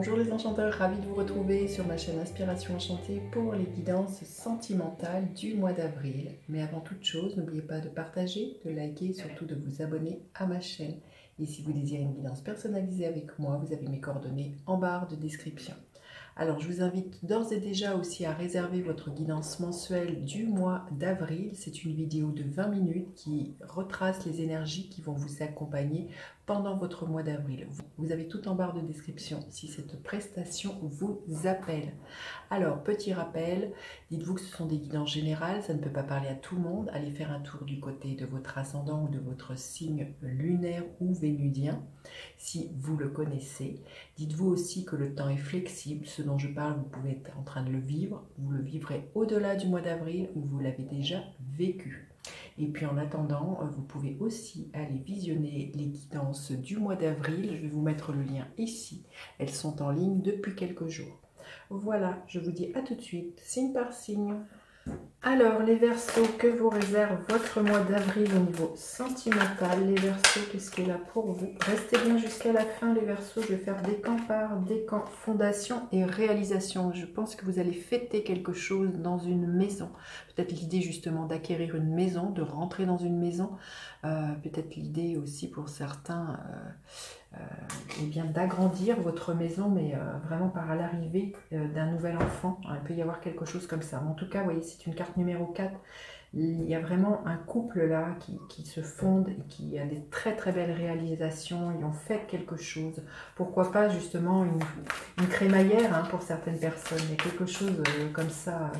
Bonjour les enchanteurs, ravi de vous retrouver sur ma chaîne Inspiration Enchantée pour les guidances sentimentales du mois d'avril. Mais avant toute chose, n'oubliez pas de partager, de liker et surtout de vous abonner à ma chaîne. Et si vous désirez une guidance personnalisée avec moi, vous avez mes coordonnées en barre de description. Alors je vous invite d'ores et déjà aussi à réserver votre guidance mensuelle du mois d'avril. C'est une vidéo de 20 minutes qui retrace les énergies qui vont vous accompagner pendant votre mois d'avril. Vous avez tout en barre de description si cette prestation vous appelle. Alors, petit rappel, dites-vous que ce sont des guidances générales, ça ne peut pas parler à tout le monde. Allez faire un tour du côté de votre ascendant ou de votre signe lunaire ou vénudien, si vous le connaissez. Dites-vous aussi que le temps est flexible, ce dont je parle, vous pouvez être en train de le vivre, vous le vivrez au-delà du mois d'avril ou vous l'avez déjà vécu. Et puis en attendant, vous pouvez aussi aller visionner les guidances du mois d'avril. Je vais vous mettre le lien ici. Elles sont en ligne depuis quelques jours. Voilà, je vous dis à tout de suite, signe par signe. Alors, les Verseaux, que vous réserve votre mois d'avril au niveau sentimental? Les Verseaux, qu'est-ce qui est là pour vous? Restez bien jusqu'à la fin, les Verseaux. Je vais faire décan par décan, fondation et réalisation. Je pense que vous allez fêter quelque chose dans une maison. Peut-être l'idée justement d'acquérir une maison, de rentrer dans une maison. Peut-être l'idée aussi pour certains eh bien d'agrandir votre maison, mais vraiment par l'arrivée d'un nouvel enfant. Il peut y avoir quelque chose comme ça. En tout cas, vous voyez, c'est une carte numéro 4. Il y a vraiment un couple là qui se fonde et qui a des très très belles réalisations. Ils ont fait quelque chose. Pourquoi pas justement une crémaillère hein, pour certaines personnes. Il y a quelque chose comme ça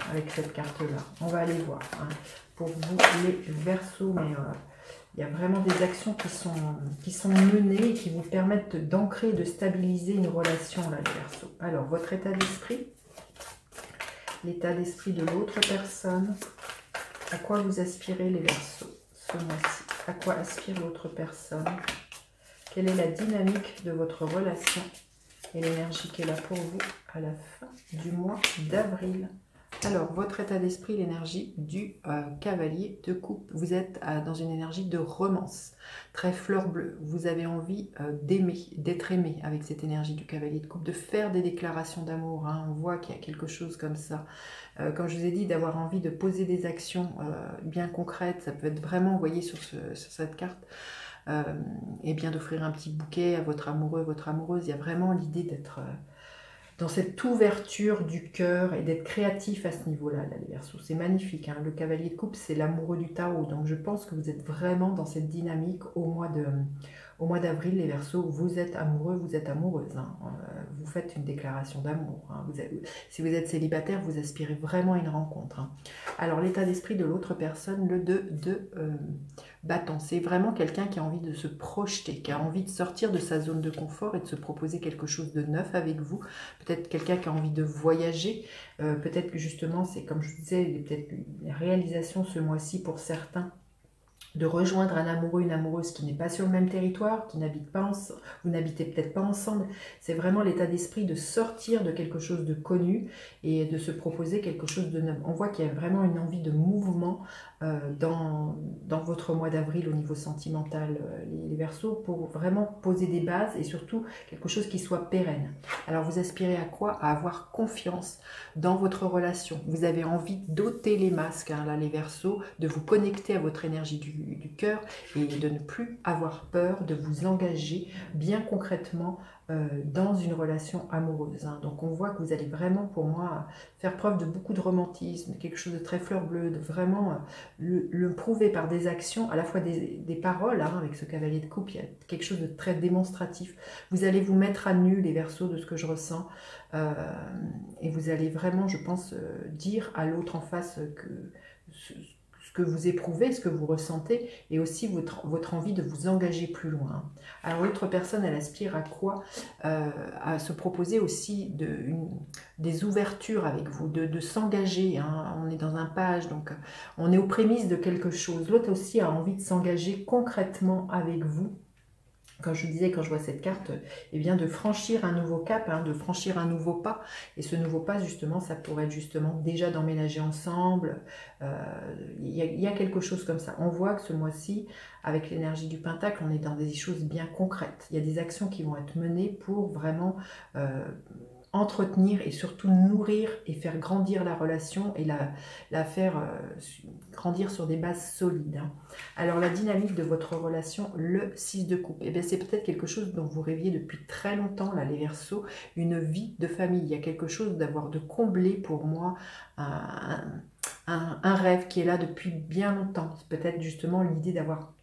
avec cette carte-là. On va aller voir. Hein. Pour vous, les Verseaux, mais il y a vraiment des actions qui sont menées et qui vous permettent d'ancrer, de stabiliser une relation, là, les Verseaux. Alors, votre état d'esprit, l'état d'esprit de l'autre personne, à quoi vous aspirez, les Verseaux, ce mois-ci? À quoi aspire l'autre personne? Quelle est la dynamique de votre relation et l'énergie qui est là pour vous à la fin du mois d'avril? Alors, votre état d'esprit, l'énergie du cavalier de coupe. Vous êtes dans une énergie de romance, très fleur bleue. Vous avez envie d'aimer, d'être aimé avec cette énergie du cavalier de coupe, de faire des déclarations d'amour. Hein. On voit qu'il y a quelque chose comme ça. Comme je vous ai dit, d'avoir envie de poser des actions bien concrètes. Ça peut être vraiment, vous voyez, sur cette carte, et bien d'offrir un petit bouquet à votre amoureux, votre amoureuse. Il y a vraiment l'idée d'être dans cette ouverture du cœur et d'être créatif à ce niveau-là, les Verseaux. C'est magnifique. Hein. Le cavalier de coupe, c'est l'amoureux du Tao. Donc, je pense que vous êtes vraiment dans cette dynamique au mois d'avril, les Verseaux. Vous êtes amoureux, vous êtes amoureuse. Hein. Vous faites une déclaration d'amour. Hein. Si vous êtes célibataire, vous aspirez vraiment à une rencontre. Hein. Alors, l'état d'esprit de l'autre personne, le 2 de bâton. C'est vraiment quelqu'un qui a envie de se projeter, qui a envie de sortir de sa zone de confort et de se proposer quelque chose de neuf avec vous. Peut-être quelqu'un qui a envie de voyager, peut-être que justement, c'est comme je vous disais, peut-être une réalisation ce mois-ci pour certains, de rejoindre un amoureux, une amoureuse qui n'est pas sur le même territoire, qui n'habite pas ensemble, vous n'habitez peut-être pas ensemble. C'est vraiment l'état d'esprit de sortir de quelque chose de connu et de se proposer quelque chose de neuf. On voit qu'il y a vraiment une envie de mouvement dans votre mois d'avril au niveau sentimental, les Verseaux, pour vraiment poser des bases et surtout quelque chose qui soit pérenne. Alors vous aspirez à quoi? À avoir confiance dans votre relation. Vous avez envie d'ôter les masques, hein, là les Verseaux, de vous connecter à votre énergie du cœur et de ne plus avoir peur de vous engager bien concrètement dans une relation amoureuse. Hein. Donc on voit que vous allez vraiment, pour moi, faire preuve de beaucoup de romantisme, quelque chose de très fleur bleue, de vraiment le prouver par des actions, à la fois des paroles, hein, avec ce cavalier de coupe, il y a quelque chose de très démonstratif. Vous allez vous mettre à nu, les Verseaux, de ce que je ressens, et vous allez vraiment, je pense, dire à l'autre en face que ce que vous éprouvez, ce que vous ressentez, et aussi votre envie de vous engager plus loin. Alors l'autre personne, elle aspire à quoi? À se proposer aussi des ouvertures avec vous, de s'engager. Hein. On est dans un page, donc on est aux prémices de quelque chose. L'autre aussi a envie de s'engager concrètement avec vous Comme je vous disais, quand je vois cette carte, eh bien de franchir un nouveau cap, hein, de franchir un nouveau pas. Et ce nouveau pas, justement, ça pourrait être justement déjà d'emménager ensemble. Il y a quelque chose comme ça. On voit que ce mois-ci, avec l'énergie du Pentacle, on est dans des choses bien concrètes. Il y a des actions qui vont être menées pour vraiment entretenir et surtout nourrir et faire grandir la relation et la faire grandir sur des bases solides. Hein. Alors la dynamique de votre relation, le 6 de coupe, eh c'est peut-être quelque chose dont vous rêviez depuis très longtemps, là les Verseaux, une vie de famille. Il y a quelque chose de combler pour moi un rêve qui est là depuis bien longtemps. C'est peut-être justement l'idée d'avoir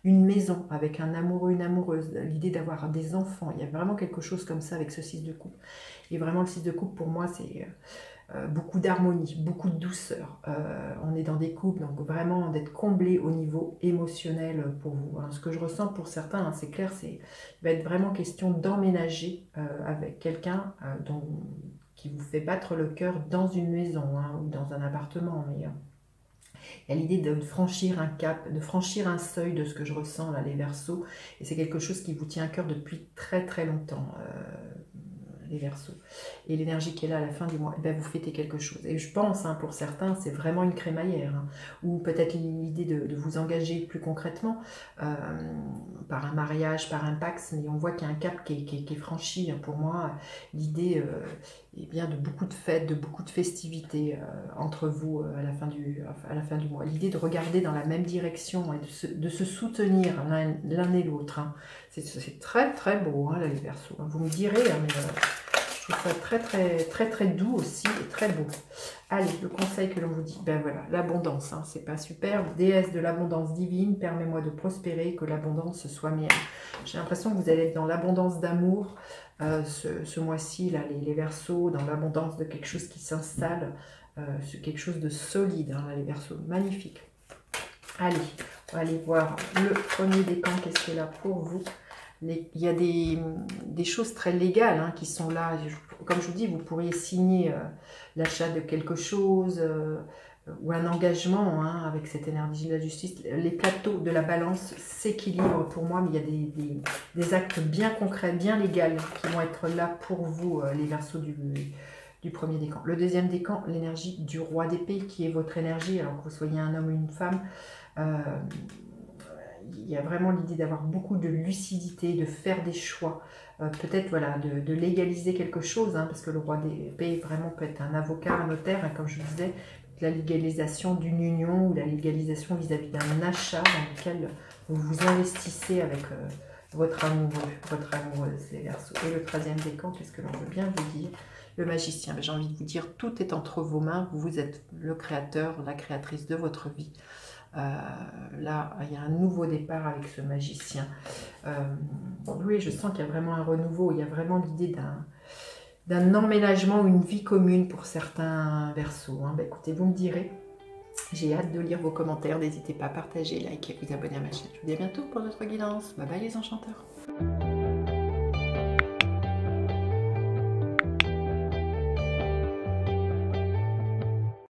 une maison avec un amoureux, une amoureuse, l'idée d'avoir des enfants. Il y a vraiment quelque chose comme ça avec ce 6 de coupe. Et vraiment le 6 de coupe pour moi c'est beaucoup d'harmonie, beaucoup de douceur. On est dans des couples, donc vraiment d'être comblé au niveau émotionnel pour vous. Hein. Ce que je ressens pour certains, hein, c'est clair, il va être vraiment question d'emménager avec quelqu'un qui vous fait battre le cœur dans une maison, hein, ou dans un appartement. Mais il y a l'idée de franchir un cap, de franchir un seuil de ce que je ressens là, les Verseaux. Et c'est quelque chose qui vous tient à cœur depuis très très longtemps. Les Verseaux. Et l'énergie qui est là à la fin du mois, vous fêtez quelque chose. Et je pense, hein, pour certains, c'est vraiment une crémaillère. Hein, ou peut-être l'idée de vous engager plus concrètement par un mariage, par un pax, mais on voit qu'il y a un cap qui est franchi. Hein, pour moi, l'idée bien de beaucoup de fêtes, de beaucoup de festivités entre vous à la fin du mois. L'idée de regarder dans la même direction et de se soutenir l'un et l'autre. Hein. C'est très très beau, hein, là, les Verseaux. Vous me direz, hein, mais je trouve ça très très très très doux aussi et très beau. Allez, le conseil que l'on vous dit, voilà, l'abondance, hein, c'est pas super. Déesse de l'abondance divine, permets-moi de prospérer, que l'abondance soit mienne. J'ai l'impression que vous allez être dans l'abondance d'amour ce mois-ci, là, les Verseaux, dans l'abondance de quelque chose qui s'installe, quelque chose de solide, hein, là, les Verseaux, magnifique. Allez, on va aller voir le premier décan, qu'est-ce qu'il y a là pour vous. Il y a des choses très légales, hein, qui sont là. Comme je vous dis, vous pourriez signer l'achat de quelque chose ou un engagement, hein, avec cette énergie de la justice. Les plateaux de la balance s'équilibrent pour moi, mais il y a des actes bien concrets, bien légaux qui vont être là pour vous, les Verseaux du premier décan. Le deuxième décan, l'énergie du roi d'épée, qui est votre énergie, alors que vous soyez un homme ou une femme. Il y a vraiment l'idée d'avoir beaucoup de lucidité, de faire des choix, peut-être voilà, de légaliser quelque chose, hein, parce que le roi d'épée vraiment peut être un avocat, un notaire, hein, comme je vous disais, la légalisation d'une union ou la légalisation vis-à-vis d'un achat dans lequel vous vous investissez avec votre amoureux, votre amoureuse, les Verseaux. Et le troisième décan, qu'est-ce que l'on veut bien vous dire? Le magicien, j'ai envie de vous dire, tout est entre vos mains, vous êtes le créateur, la créatrice de votre vie. Là, il y a un nouveau départ avec ce magicien. Oui, je sens qu'il y a vraiment un renouveau, il y a vraiment l'idée d'un emménagement ou une vie commune pour certains Verseaux. Hein. Écoutez, vous me direz, j'ai hâte de lire vos commentaires, n'hésitez pas à partager, liker, vous abonner à ma chaîne. Je vous dis à bientôt pour notre guidance. Bye bye les enchanteurs.